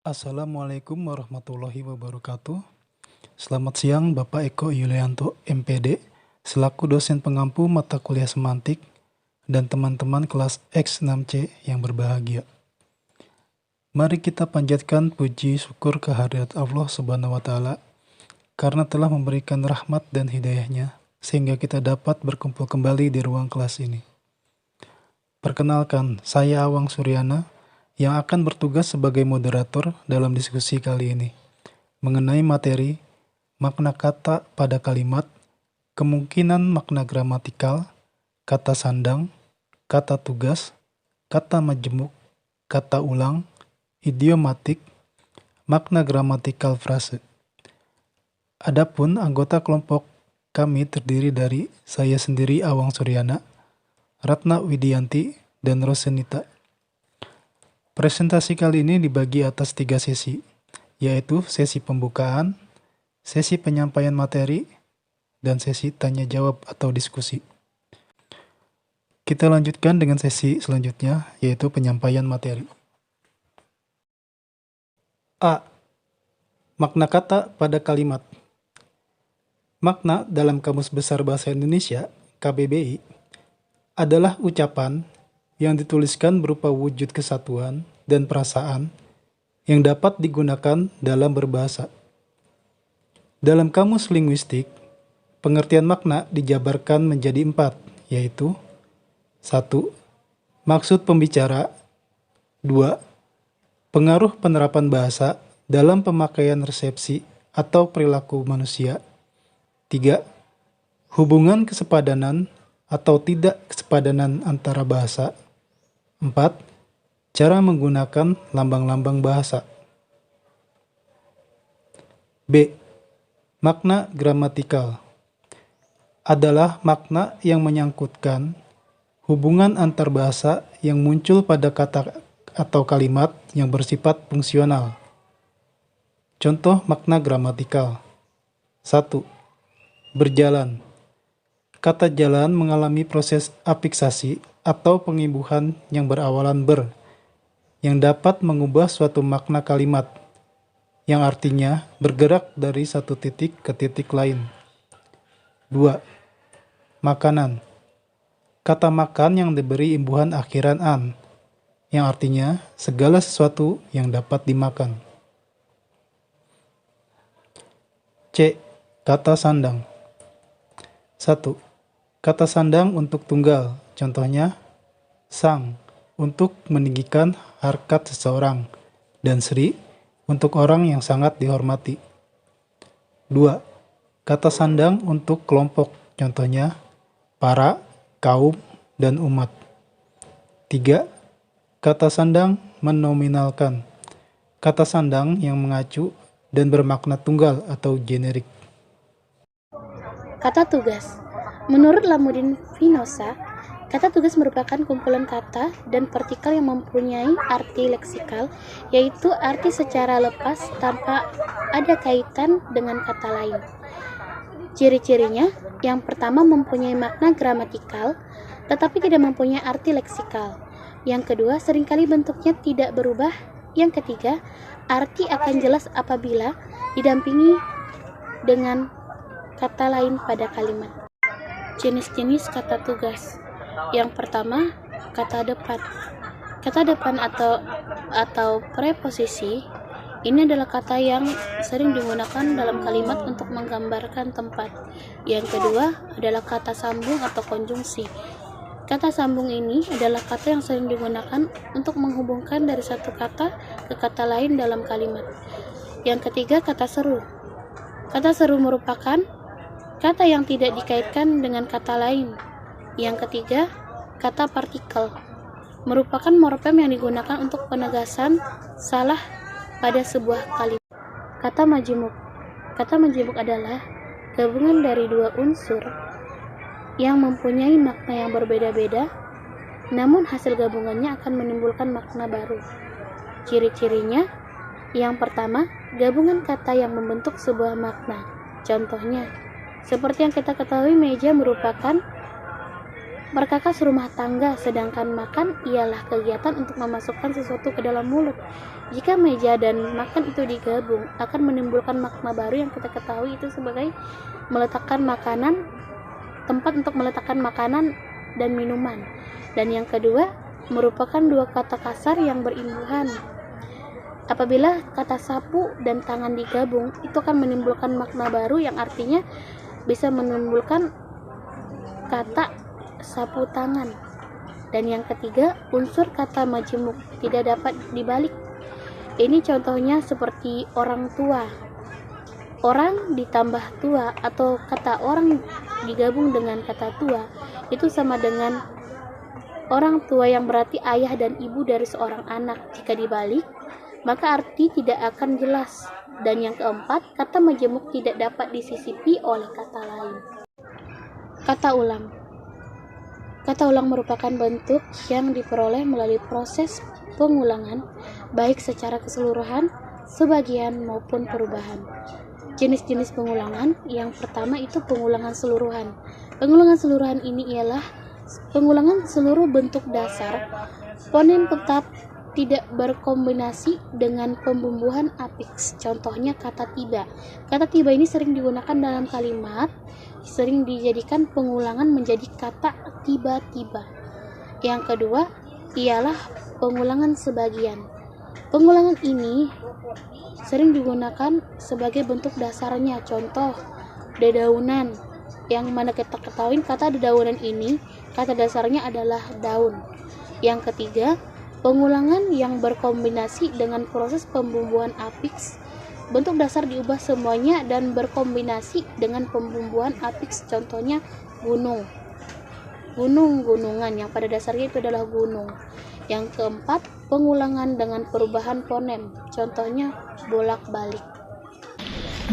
Assalamualaikum warahmatullahi wabarakatuh. Selamat siang Bapak Eko Yulianto, MPD, selaku dosen pengampu mata kuliah semantik dan teman-teman kelas X6C yang berbahagia. Mari kita panjatkan puji syukur kehadirat Allah Subhanahu wa Ta'ala karena telah memberikan rahmat dan hidayahnya sehingga kita dapat berkumpul kembali di ruang kelas ini. Perkenalkan, saya Awang Suryana yang akan bertugas sebagai moderator dalam diskusi kali ini mengenai materi makna kata pada kalimat, kemungkinan makna gramatikal, kata sandang, kata tugas, kata majemuk, kata ulang, idiomatik, makna gramatikal frase. Adapun anggota kelompok kami terdiri dari saya sendiri Awang Suryana, Ratna Widianti, dan Rosenita. Presentasi kali ini dibagi atas 3 sesi, yaitu sesi pembukaan, sesi penyampaian materi, dan sesi tanya jawab atau diskusi. Kita lanjutkan dengan sesi selanjutnya, yaitu penyampaian materi. A. Makna kata pada kalimat. Makna dalam Kamus Besar Bahasa Indonesia, KBBI, adalah ucapan yang dituliskan berupa wujud kesatuan dan perasaan yang dapat digunakan dalam berbahasa. Dalam kamus linguistik, pengertian makna dijabarkan menjadi 4, yaitu 1. Maksud pembicara. 2. Pengaruh penerapan bahasa dalam pemakaian resepsi atau perilaku manusia. 3. Hubungan kesepadanan atau tidak kesepadanan antara bahasa. 4. Cara menggunakan lambang-lambang bahasa. B. Makna gramatikal adalah makna yang menyangkutkan hubungan antar bahasa yang muncul pada kata atau kalimat yang bersifat fungsional. Contoh makna gramatikal. 1. Berjalan. Kata jalan mengalami proses afiksasi atau pengimbuhan yang berawalan ber, yang dapat mengubah suatu makna kalimat, yang artinya bergerak dari satu titik ke titik lain. 2. Makanan. Kata makan yang diberi imbuhan akhiran an, yang artinya segala sesuatu yang dapat dimakan. C. Kata sandang. 1. Kata sandang untuk tunggal, contohnya sang untuk meninggikan harkat seseorang dan sri untuk orang yang sangat dihormati. 2. Kata sandang untuk kelompok, contohnya para, kaum, dan umat. 3. Kata sandang menominalkan, kata sandang yang mengacu dan bermakna tunggal atau generik. Kata tugas. Menurut Lamudin Finosa, kata tugas merupakan kumpulan kata dan partikel yang mempunyai arti leksikal, yaitu arti secara lepas tanpa ada kaitan dengan kata lain. Ciri-cirinya, yang pertama mempunyai makna gramatikal, tetapi tidak mempunyai arti leksikal. Yang kedua, seringkali bentuknya tidak berubah. Yang ketiga, arti akan jelas apabila didampingi dengan kata lain pada kalimat. Jenis-jenis kata tugas. Yang pertama, kata depan. Kata depan atau preposisi ini adalah kata yang sering digunakan dalam kalimat untuk menggambarkan tempat. Yang kedua adalah kata sambung atau konjungsi. Kata sambung ini adalah kata yang sering digunakan untuk menghubungkan dari satu kata ke kata lain dalam kalimat. Yang ketiga, kata seru. Kata seru merupakan kata yang tidak dikaitkan dengan kata lain. Yang ketiga, kata partikel merupakan morfem yang digunakan untuk penegasan salah pada sebuah kalimat. Kata majemuk. Kata majemuk adalah gabungan dari dua unsur yang mempunyai makna yang berbeda-beda, namun hasil gabungannya akan menimbulkan makna baru. Ciri-cirinya, yang pertama, gabungan kata yang membentuk sebuah makna. Contohnya, seperti yang kita ketahui, meja merupakan Berkakas rumah tangga, sedangkan makan ialah kegiatan untuk memasukkan sesuatu ke dalam mulut. Jika meja dan makan itu digabung, akan menimbulkan makna baru yang kita ketahui itu sebagai meletakkan makanan, tempat untuk meletakkan makanan dan minuman. Dan yang kedua, merupakan dua kata kasar yang berimbuhan. Apabila kata sapu dan tangan digabung, itu akan menimbulkan makna baru yang artinya bisa menimbulkan kata sapu tangan. Dan yang ketiga, unsur kata majemuk tidak dapat dibalik. Ini contohnya seperti orang tua. Orang ditambah tua atau kata orang digabung dengan kata tua itu sama dengan orang tua, yang berarti ayah dan ibu dari seorang anak. Jika dibalik, maka arti tidak akan jelas. Dan yang keempat, kata majemuk tidak dapat disisipi oleh kata lain. Kata ulang. Kata ulang merupakan bentuk yang diperoleh melalui proses pengulangan, baik secara keseluruhan, sebagian, maupun perubahan. Jenis-jenis pengulangan, yang pertama itu pengulangan seluruhan. Pengulangan seluruhan ini ialah pengulangan seluruh bentuk dasar, fonem tetap tidak berkombinasi dengan pembumbuhan afiks. Contohnya kata tiba. Kata tiba ini sering digunakan dalam kalimat, sering dijadikan pengulangan menjadi kata tiba-tiba. Yang kedua ialah pengulangan sebagian. Pengulangan ini sering digunakan sebagai bentuk dasarnya. Contoh, dedaunan, yang mana kita ketahui kata dedaunan ini kata dasarnya adalah daun. Yang ketiga, pengulangan yang berkombinasi dengan proses pembumbuhan afiks. Bentuk dasar diubah semuanya dan berkombinasi dengan pembumbuhan afiks. Contohnya gunung, gunung-gunungan, yang pada dasarnya itu adalah gunung. Yang keempat, pengulangan dengan perubahan fonem. Contohnya bolak-balik.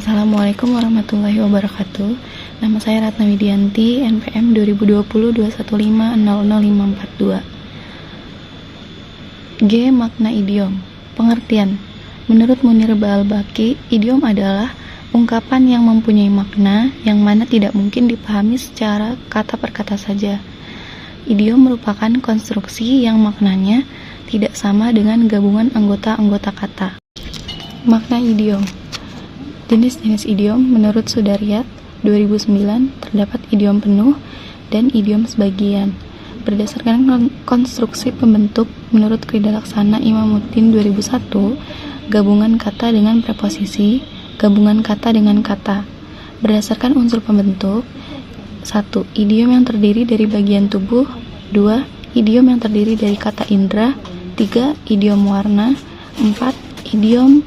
Assalamualaikum warahmatullahi wabarakatuh. Nama saya Ratna Widianti, NPM 2020 21542. G. Makna idiom. Pengertian. Menurut Munir Ba'al-Baqi, idiom adalah ungkapan yang mempunyai makna yang mana tidak mungkin dipahami secara kata per kata saja. Idiom merupakan konstruksi yang maknanya tidak sama dengan gabungan anggota-anggota kata. Makna idiom. Jenis-jenis idiom menurut Sudaryat 2009 terdapat idiom penuh dan idiom sebagian. Berdasarkan konstruksi pembentuk menurut Krida Laksana Imamuddin 2001, gabungan kata dengan preposisi, gabungan kata dengan kata. Berdasarkan unsur pembentuk: 1. Idiom yang terdiri dari bagian tubuh. 2. Idiom yang terdiri dari kata indera. 3. Idiom warna. 4. Idiom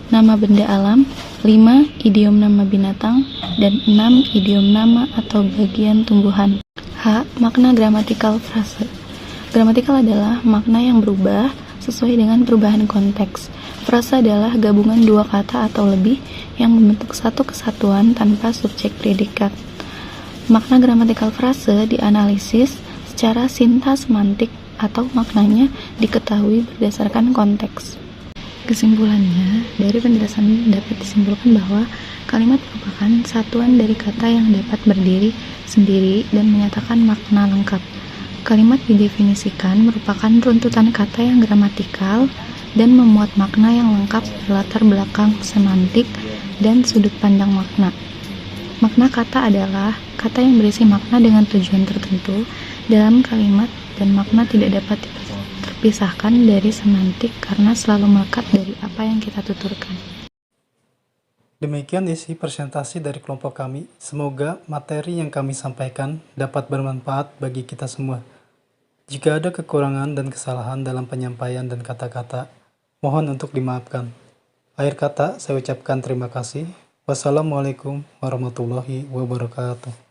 nama benda alam. 5. Idiom nama binatang. Dan 6. Idiom nama atau bagian tumbuhan. H. Makna gramatikal frase. Gramatikal adalah makna yang berubah sesuai dengan perubahan konteks. Frase adalah gabungan dua kata atau lebih yang membentuk satu kesatuan tanpa subjek predikat. Makna gramatikal frase dianalisis secara sintaksemantik atau maknanya diketahui berdasarkan konteks. Kesimpulannya, dari penjelasan dapat disimpulkan bahwa kalimat merupakan satuan dari kata yang dapat berdiri sendiri dan menyatakan makna lengkap. Kalimat didefinisikan merupakan runtutan kata yang gramatikal dan memuat makna yang lengkap berlatar belakang semantik dan sudut pandang makna. Makna kata adalah kata yang berisi makna dengan tujuan tertentu dalam kalimat, dan makna tidak dapat terpisahkan dari semantik karena selalu melekat dari apa yang kita tuturkan. Demikian isi presentasi dari kelompok kami. Semoga materi yang kami sampaikan dapat bermanfaat bagi kita semua. Jika ada kekurangan dan kesalahan dalam penyampaian dan kata-kata, mohon untuk dimaafkan. Akhir kata, saya ucapkan terima kasih. Wassalamualaikum warahmatullahi wabarakatuh.